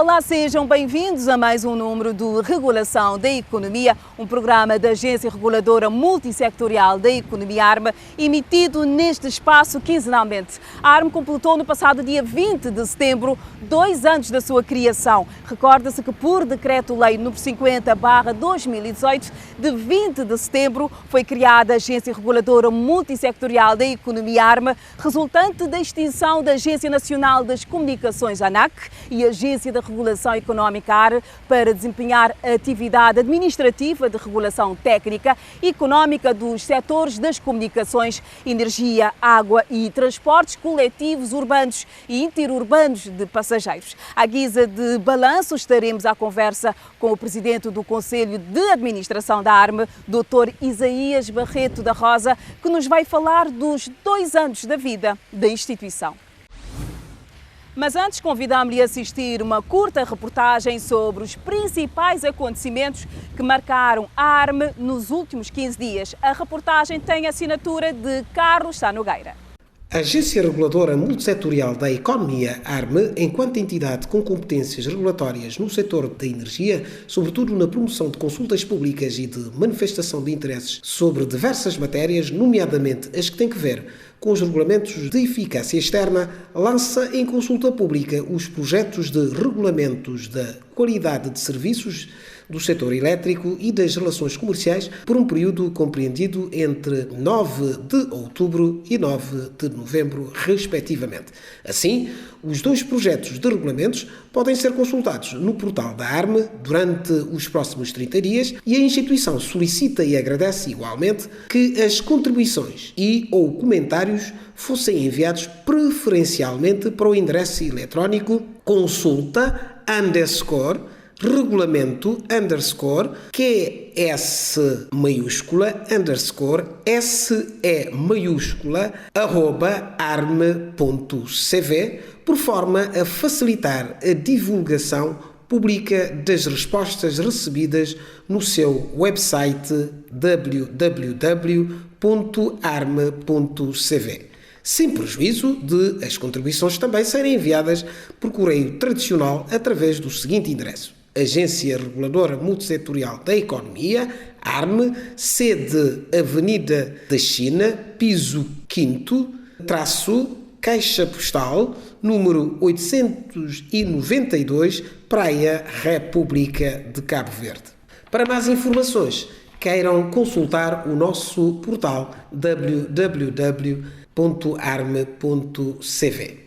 Olá, sejam bem-vindos a mais um número do Regulação da Economia, um programa da Agência Reguladora Multissectorial da Economia ARME, emitido neste espaço quinzenalmente. A ARME completou no passado dia 20 de setembro 2 anos da sua criação. Recorda-se que por Decreto-Lei número 50/2018, de 20 de setembro, foi criada a Agência Reguladora Multissectorial da Economia ARME, resultante da extinção da Agência Nacional das Comunicações, ANAC, e a Agência da Regulação Económica ARE, para desempenhar a atividade administrativa de regulação técnica e económica dos setores das comunicações, energia, água e transportes coletivos urbanos e interurbanos de passageiros. À guisa de balanço, estaremos à conversa com o presidente do Conselho de Administração da ARME, Dr. Isaías Barreto da Rosa, que nos vai falar dos 2 anos da vida da instituição. Mas antes, convidamos-lhe a assistir uma curta reportagem sobre os principais acontecimentos que marcaram a ARME nos últimos 15 dias. A reportagem tem a assinatura de Carlos Sá Nogueira. A Agência Reguladora Multissetorial da Economia, ARME, enquanto entidade com competências regulatórias no setor da energia, sobretudo na promoção de consultas públicas e de manifestação de interesses sobre diversas matérias, nomeadamente as que têm que ver com os regulamentos de eficácia externa, lança em consulta pública os projetos de regulamentos da qualidade de serviços do setor elétrico e das relações comerciais por um período compreendido entre 9 de outubro e 9 de novembro, respectivamente. Assim, os 2 projetos de regulamentos podem ser consultados no portal da ARME durante os próximos 30 dias e a instituição solicita e agradece igualmente que as contribuições e ou comentários fossem enviados preferencialmente para o endereço eletrónico consulta_regulamento_QS maiúscula _SE maiúscula @arme.cv, por forma a facilitar a divulgação pública das respostas recebidas no seu website www.arme.cv, sem prejuízo de as contribuições também serem enviadas por correio tradicional através do seguinte endereço: Agência Reguladora Multissetorial da Economia, ARME, sede Avenida da China, piso 5º, Caixa Postal, número 892, Praia, República de Cabo Verde. Para mais informações, queiram consultar o nosso portal www.arme.cv.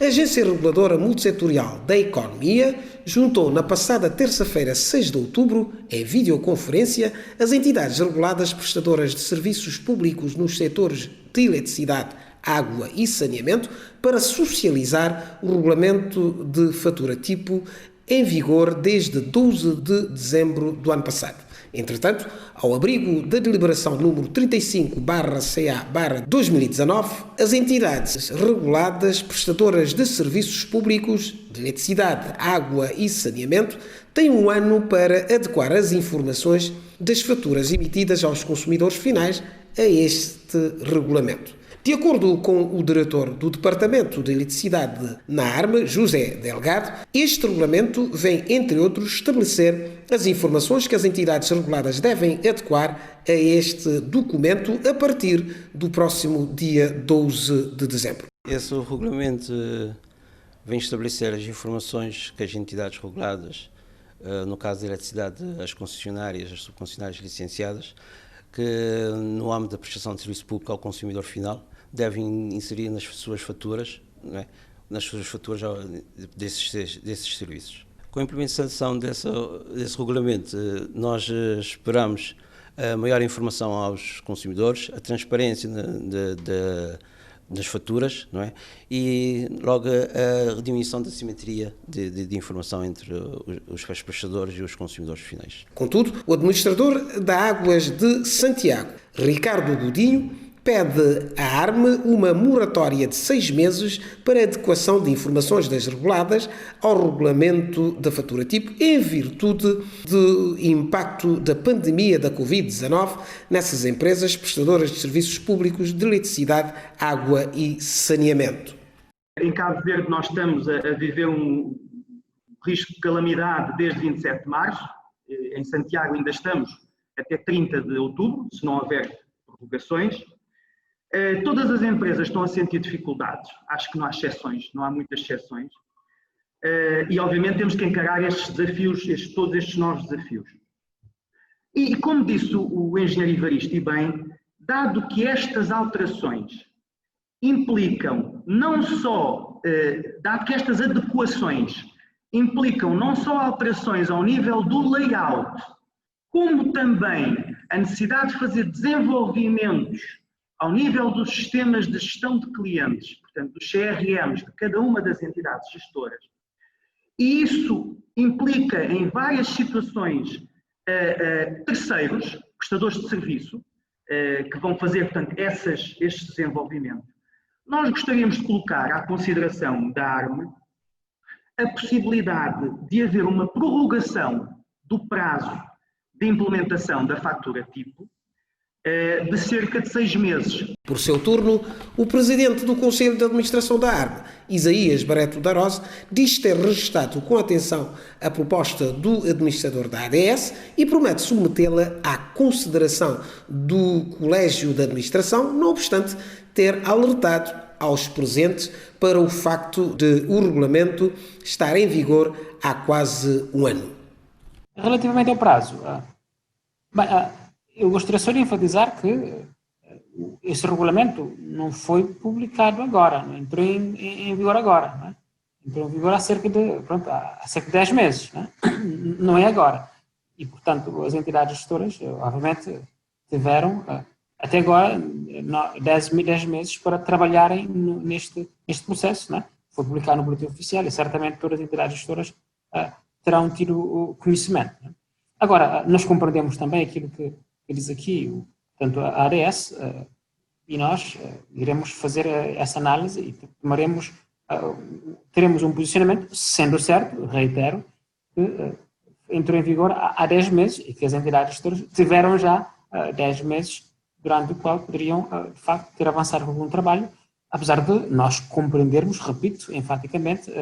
A Agência Reguladora Multissetorial da Economia juntou na passada terça-feira, 6 de outubro, em videoconferência, as entidades reguladas prestadoras de serviços públicos nos setores de eletricidade, água e saneamento para socializar o regulamento de fatura tipo em vigor desde 12 de dezembro do ano passado. Entretanto, ao abrigo da deliberação número 35/CA/2019, as entidades reguladas prestadoras de serviços públicos de eletricidade, água e saneamento têm 1 ano para adequar as informações das faturas emitidas aos consumidores finais a este regulamento. De acordo com o diretor do Departamento de Eletricidade na ARME, José Delgado, este regulamento vem, entre outros, estabelecer as informações que as entidades reguladas devem adequar a este documento a partir do próximo dia 12 de dezembro. Esse regulamento vem estabelecer as informações que as entidades reguladas, no caso da eletricidade, as concessionárias, as subconcessionárias licenciadas, que no âmbito da prestação de serviço público ao consumidor final, devem inserir nas suas faturas, não é? Nas suas faturas desses serviços. Com a implementação desse regulamento, nós esperamos a maior informação aos consumidores, a transparência das faturas, não é? E logo a diminuição da simetria de informação entre os prestadores e os consumidores finais. Contudo, o administrador da Águas de Santiago, Ricardo Godinho, pede à ARME uma moratória de 6 meses para adequação de informações das reguladas ao regulamento da fatura tipo em virtude do impacto da pandemia da Covid-19 nessas empresas prestadoras de serviços públicos de eletricidade, água e saneamento. Em Cabo Verde nós estamos a viver risco de calamidade desde 27 de março. Em Santiago ainda estamos até 30 de outubro, se não houver prorrogações. Todas as empresas estão a sentir dificuldades, acho que não há exceções, não há muitas exceções. E obviamente temos que encarar estes desafios, todos estes novos desafios. E como disse o engenheiro Evaristo, e bem, dado que estas alterações implicam não só, dado que estas adequações implicam não só alterações ao nível do layout, como também a necessidade de fazer desenvolvimentos ao nível dos sistemas de gestão de clientes, portanto, dos CRMs de cada uma das entidades gestoras. E isso implica, em várias situações, terceiros, prestadores de serviço, que vão fazer, portanto, estes desenvolvimentos. Nós gostaríamos de colocar à consideração da ARME a possibilidade de haver uma prorrogação do prazo de implementação da fatura tipo de cerca de 6 meses. Por seu turno, o presidente do Conselho de Administração da ARME, Isaías Barreto da Rosa, diz ter registado com atenção a proposta do administrador da ADS e promete submetê-la à consideração do Colégio de Administração, não obstante ter alertado aos presentes para o facto de o regulamento estar em vigor há quase um ano. Relativamente ao prazo, eu gostaria só de enfatizar que esse regulamento não foi publicado agora, não entrou em vigor agora, não é? Entrou em vigor há cerca de 10 meses, não é? Não é agora. E, portanto, as entidades gestoras, obviamente, tiveram até agora 10 meses para trabalharem neste processo, não é? Foi publicado no Boletim Oficial e certamente todas as entidades gestoras terão tido o conhecimento, não é? Agora, nós compreendemos também aquilo que diz aqui, portanto, a ADS, e nós iremos fazer essa análise e teremos um posicionamento, sendo certo, reitero, que entrou em vigor há 10 meses e que as entidades gestoras tiveram já 10 meses durante o qual poderiam, de facto, ter avançado com algum trabalho, apesar de nós compreendermos, repito, enfaticamente,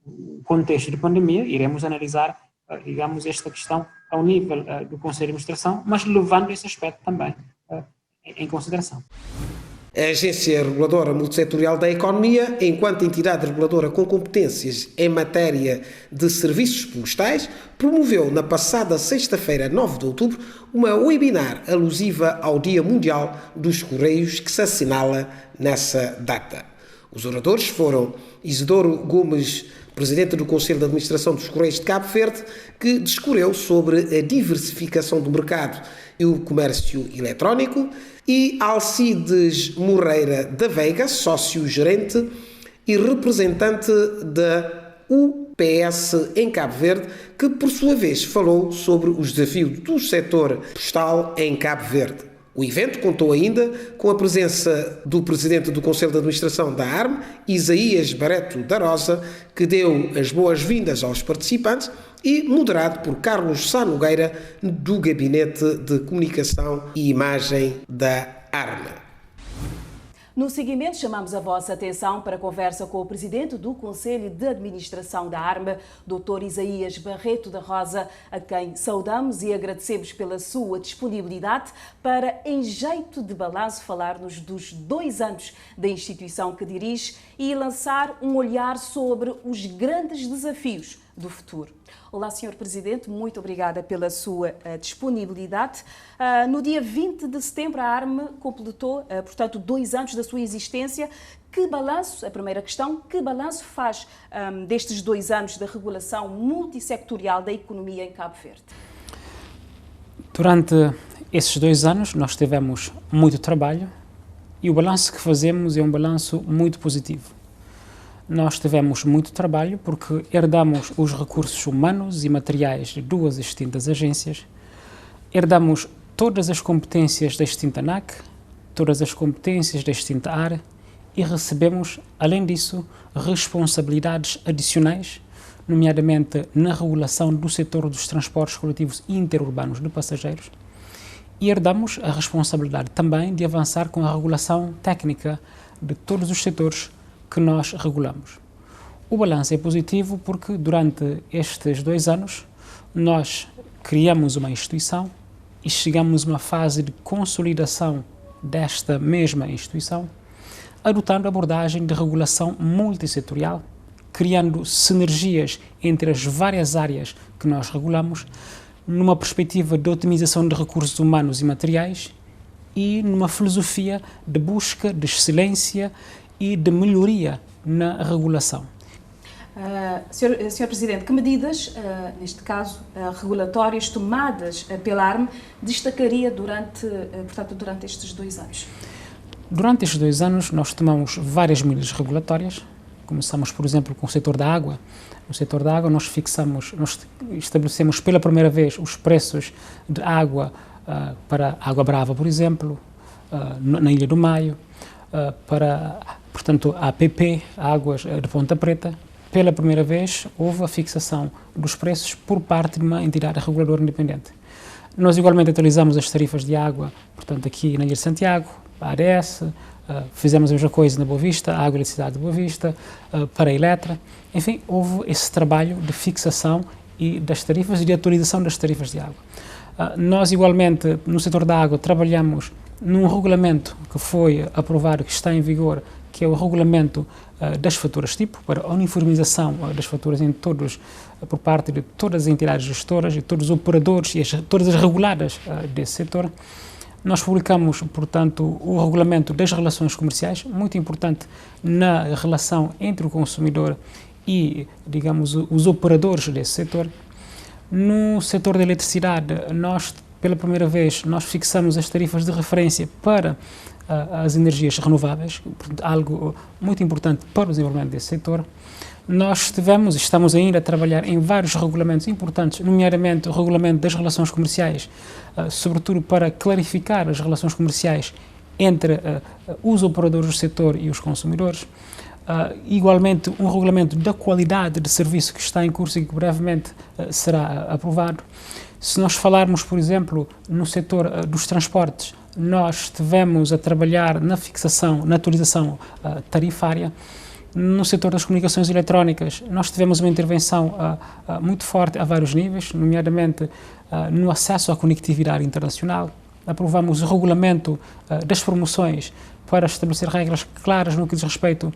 o contexto de pandemia, iremos analisar, digamos, esta questão ao nível do Conselho de Administração, mas levando esse aspecto também em consideração. A Agência Reguladora Multissetorial da Economia, enquanto entidade reguladora com competências em matéria de serviços postais, promoveu na passada sexta-feira, 9 de outubro, uma webinar alusiva ao Dia Mundial dos Correios, que se assinala nessa data. Os oradores foram Isidoro Gomes, presidente do Conselho de Administração dos Correios de Cabo Verde, que discorreu sobre a diversificação do mercado e o comércio eletrónico, e Alcides Moreira da Veiga, sócio-gerente e representante da UPS em Cabo Verde, que por sua vez falou sobre os desafios do setor postal em Cabo Verde. O evento contou ainda com a presença do presidente do Conselho de Administração da ARME, Isaías Barreto da Rosa, que deu as boas-vindas aos participantes, e moderado por Carlos Sá Nogueira, do Gabinete de Comunicação e Imagem da ARME. No seguimento, chamamos a vossa atenção para a conversa com o presidente do Conselho de Administração da ARME, Dr. Isaías Barreto da Rosa, a quem saudamos e agradecemos pela sua disponibilidade para, em jeito de balanço, falar-nos dos 2 anos da instituição que dirige e lançar um olhar sobre os grandes desafios do futuro. Olá, Sr. Presidente, muito obrigada pela sua disponibilidade. No dia 20 de setembro, a ARME completou, portanto, 2 anos da sua existência. Que balanço, a primeira questão, que balanço faz destes 2 anos da regulação multissectorial da economia em Cabo Verde? Durante esses 2 anos, nós tivemos muito trabalho e o balanço que fazemos é um balanço muito positivo. Nós tivemos muito trabalho porque herdamos os recursos humanos e materiais de 2 extintas agências, herdamos todas as competências da extinta NAC, todas as competências da extinta AR e recebemos, além disso, responsabilidades adicionais, nomeadamente na regulação do setor dos transportes coletivos interurbanos de passageiros, e herdamos a responsabilidade também de avançar com a regulação técnica de todos os setores que nós regulamos. O balanço é positivo porque durante estes 2 anos nós criamos uma instituição e chegamos a uma fase de consolidação desta mesma instituição, adotando a abordagem de regulação multissetorial, criando sinergias entre as várias áreas que nós regulamos, numa perspectiva de otimização de recursos humanos e materiais e numa filosofia de busca de excelência e de melhoria na regulação. Senhor Presidente, que medidas, neste caso, regulatórias tomadas pela ARME, destacaria durante estes 2 anos? Durante estes 2 anos nós tomamos várias medidas regulatórias. Começamos, por exemplo, com o setor da água. No setor da água nós estabelecemos pela primeira vez os preços de água para a Água Brava, por exemplo, na Ilha do Maio, para, portanto, a APP, Águas de Ponta Preta. Pela primeira vez houve a fixação dos preços por parte de uma entidade reguladora independente. Nós igualmente atualizamos as tarifas de água, portanto, aqui na Ilha de Santiago, a ADS, fizemos a mesma coisa na Boa Vista, a Água e Eletricidade de Boa Vista, para a Eletra. Enfim, houve esse trabalho de fixação e das tarifas e de atualização das tarifas de água. Nós igualmente, no setor da água, trabalhamos num regulamento que foi aprovado, que está em vigor, que é o regulamento das faturas tipo, para a uniformização das faturas por parte de todas as entidades gestoras e todos os operadores e todas as reguladas desse setor. Nós publicamos, portanto, o regulamento das relações comerciais, muito importante na relação entre o consumidor e, digamos, os operadores desse setor. No setor da eletricidade, pela primeira vez, nós fixamos as tarifas de referência para as energias renováveis, algo muito importante para o desenvolvimento desse setor. Nós estamos ainda a trabalhar em vários regulamentos importantes, nomeadamente o regulamento das relações comerciais, sobretudo para clarificar as relações comerciais entre os operadores do setor e os consumidores. Igualmente, um regulamento da qualidade de serviço que está em curso e que brevemente será aprovado. Se nós falarmos, por exemplo, no setor dos transportes, nós estivemos a trabalhar na fixação, na atualização tarifária. No setor das comunicações eletrónicas, nós tivemos uma intervenção muito forte a vários níveis, nomeadamente no acesso à conectividade internacional. Aprovamos o regulamento das promoções para estabelecer regras claras no que diz respeito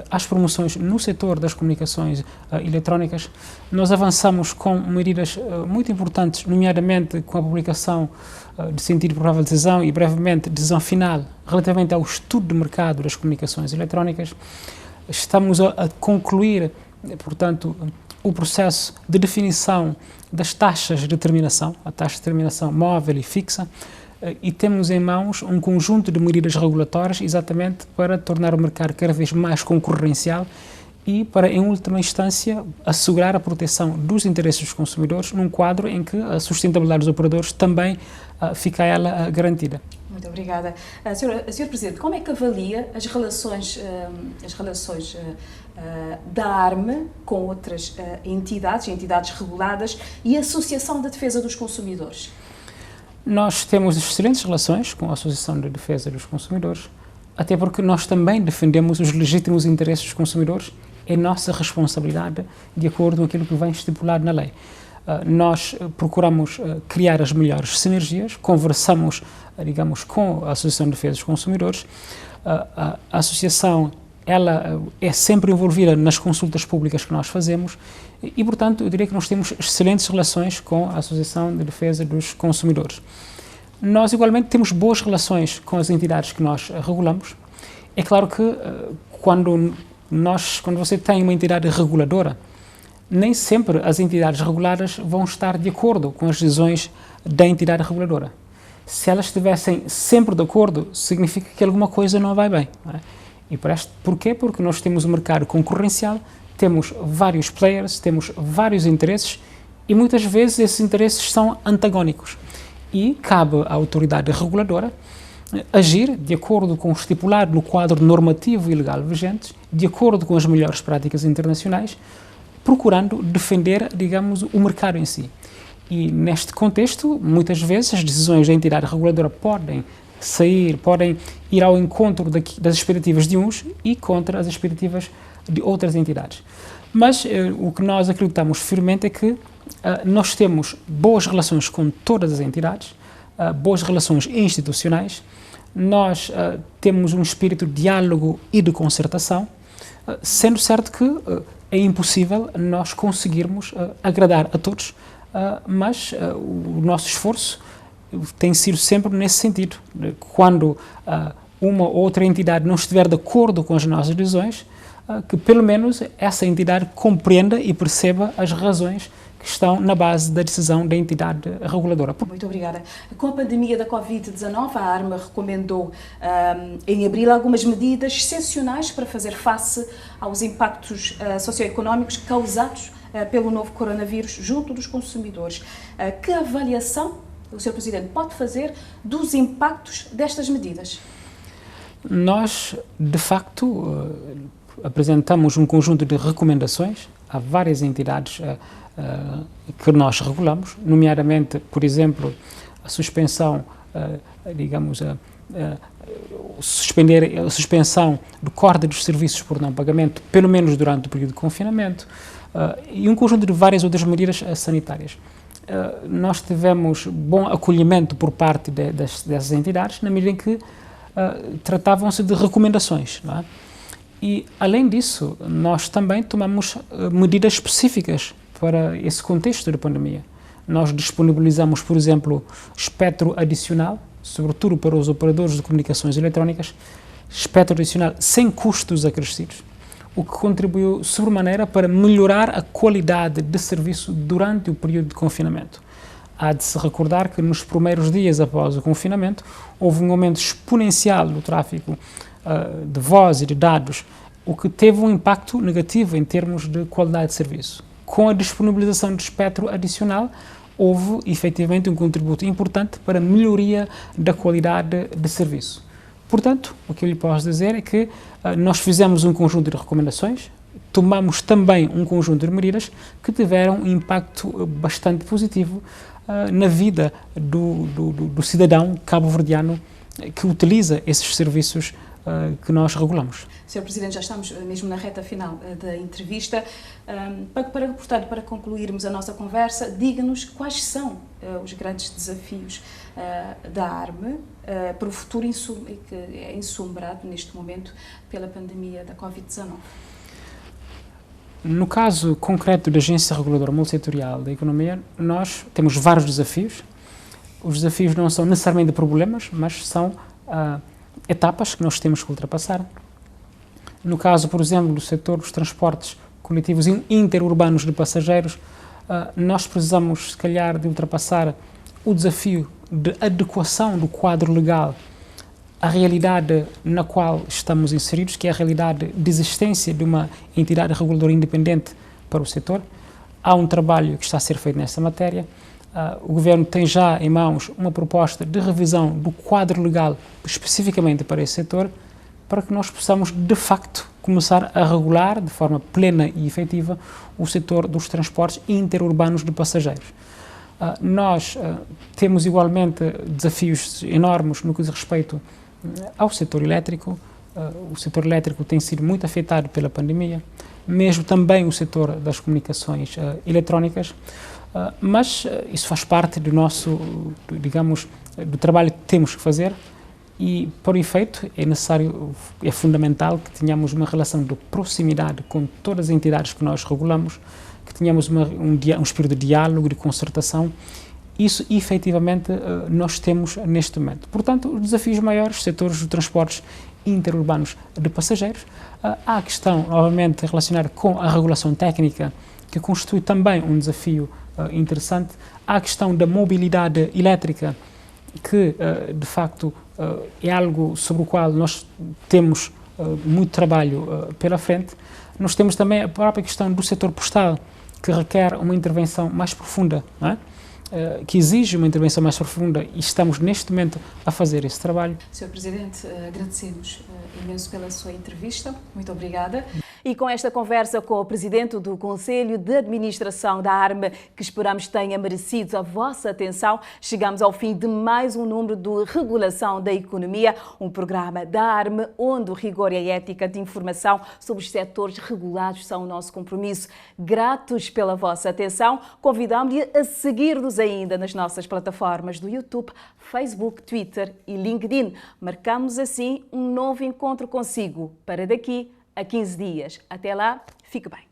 às promoções no setor das comunicações eletrónicas. Nós avançamos com medidas muito importantes, nomeadamente com a publicação de sentido provável de decisão e brevemente decisão final relativamente ao estudo de mercado das comunicações eletrónicas. Estamos a concluir, portanto, o processo de definição das taxas de terminação, a taxa de terminação móvel e fixa, e temos em mãos um conjunto de medidas regulatórias exatamente para tornar o mercado cada vez mais concorrencial e para, em última instância, assegurar a proteção dos interesses dos consumidores num quadro em que a sustentabilidade dos operadores também fica ela garantida. Muito obrigada. Senhor Presidente, como é que avalia as relações da ARME com outras entidades reguladas e a Associação de Defesa dos Consumidores? Nós temos excelentes relações com a Associação de Defesa dos Consumidores, até porque nós também defendemos os legítimos interesses dos consumidores. É nossa responsabilidade, de acordo com aquilo que vem estipulado na lei. Nós procuramos criar as melhores sinergias, conversamos, digamos, com a Associação de Defesa dos Consumidores. A Associação, ela é sempre envolvida nas consultas públicas que nós fazemos e, portanto, eu diria que nós temos excelentes relações com a Associação de Defesa dos Consumidores. Nós, igualmente, temos boas relações com as entidades que nós regulamos. É claro que quando você tem uma entidade reguladora, nem sempre as entidades reguladas vão estar de acordo com as decisões da entidade reguladora. Se elas estivessem sempre de acordo, significa que alguma coisa não vai bem. Não é? E porquê? Porque nós temos um mercado concorrencial, temos vários players, temos vários interesses e muitas vezes esses interesses são antagónicos. E cabe à autoridade reguladora agir de acordo com o estipulado no quadro normativo e legal vigente, de acordo com as melhores práticas internacionais, procurando defender, digamos, o mercado em si. E neste contexto, muitas vezes as decisões da entidade reguladora podem podem ir ao encontro das expectativas de uns e contra as expectativas de outras entidades. Mas o que nós acreditamos firmemente é que nós temos boas relações com todas as entidades, boas relações institucionais, nós temos um espírito de diálogo e de concertação, sendo certo que é impossível nós conseguirmos agradar a todos, mas o nosso esforço tem sido sempre nesse sentido. Quando uma ou outra entidade não estiver de acordo com as nossas decisões, que pelo menos essa entidade compreenda e perceba as razões que estão na base da decisão da entidade reguladora. Muito obrigada. Com a pandemia da Covid-19, a ARMA recomendou em abril algumas medidas excepcionais para fazer face aos impactos socioeconómicos causados pelo novo coronavírus junto dos consumidores. Que avaliação o Sr. Presidente pode fazer dos impactos destas medidas? Nós, de facto, apresentamos um conjunto de recomendações a várias entidades que nós regulamos, nomeadamente, por exemplo, a suspensão, suspender a suspensão do corte dos serviços por não pagamento, pelo menos durante o período de confinamento, e um conjunto de várias outras medidas sanitárias. Nós tivemos bom acolhimento por parte dessas entidades, na medida em que tratavam-se de recomendações, não é? E, além disso, nós também tomamos medidas específicas para esse contexto da pandemia. Nós disponibilizamos, por exemplo, espectro adicional, sobretudo para os operadores de comunicações eletrónicas, espectro adicional sem custos acrescidos, o que contribuiu sobremaneira para melhorar a qualidade de serviço durante o período de confinamento. Há de se recordar que nos primeiros dias após o confinamento houve um aumento exponencial do tráfego de voz e de dados, o que teve um impacto negativo em termos de qualidade de serviço. Com a disponibilização de espectro adicional, houve efetivamente um contributo importante para a melhoria da qualidade de serviço. Portanto, o que eu lhe posso dizer é que nós fizemos um conjunto de recomendações, tomamos também um conjunto de medidas que tiveram um impacto bastante positivo na vida do cidadão cabo-verdiano que utiliza esses serviços que nós regulamos. Sr. Presidente, já estamos mesmo na reta final da entrevista. Portanto, para concluirmos a nossa conversa, diga-nos quais são os grandes desafios da ARMA para o futuro que é ensombrado neste momento pela pandemia da Covid-19. No caso concreto da Agência Reguladora Multissetorial da Economia, nós temos vários desafios. Os desafios não são necessariamente problemas, mas são etapas que nós temos que ultrapassar. No caso, por exemplo, do setor dos transportes coletivos interurbanos de passageiros, nós precisamos, se calhar, de ultrapassar o desafio de adequação do quadro legal à realidade na qual estamos inseridos, que é a realidade de existência de uma entidade reguladora independente para o setor. Há um trabalho que está a ser feito nessa matéria. O Governo tem já em mãos uma proposta de revisão do quadro legal especificamente para esse setor, para que nós possamos, de facto, começar a regular de forma plena e efetiva o setor dos transportes interurbanos de passageiros. Nós temos igualmente desafios enormes no que diz respeito ao setor elétrico. O setor elétrico tem sido muito afetado pela pandemia, mesmo também o setor das comunicações eletrónicas, mas isso faz parte do nosso, digamos, do trabalho que temos que fazer. E, para o efeito, é necessário, é fundamental que tenhamos uma relação de proximidade com todas as entidades que nós regulamos, que tenhamos um espírito de diálogo, de concertação. Isso, efetivamente, nós temos neste momento. Portanto, os desafios maiores, setores dos transportes interurbanos de passageiros. Há a questão, novamente, relacionada com a regulação técnica, que constitui também um desafio interessante. Há a questão da mobilidade elétrica, que, de facto, é algo sobre o qual nós temos muito trabalho pela frente. Nós temos também a própria questão do setor postal, que requer uma intervenção mais profunda, não é? Que exige uma intervenção mais profunda, e estamos neste momento a fazer esse trabalho. Sr. Presidente, agradecemos imenso pela sua entrevista. Muito obrigada. E com esta conversa com o Presidente do Conselho de Administração da ARME, que esperamos tenha merecido a vossa atenção, chegamos ao fim de mais um número do Regulação da Economia, um programa da ARME onde o rigor e a ética de informação sobre os setores regulados são o nosso compromisso. Gratos pela vossa atenção, convidamos-lhe a seguir-nos ainda nas nossas plataformas do YouTube, Facebook, Twitter e LinkedIn. Marcamos assim um novo encontro consigo para daqui a 15 dias. Até lá, fique bem.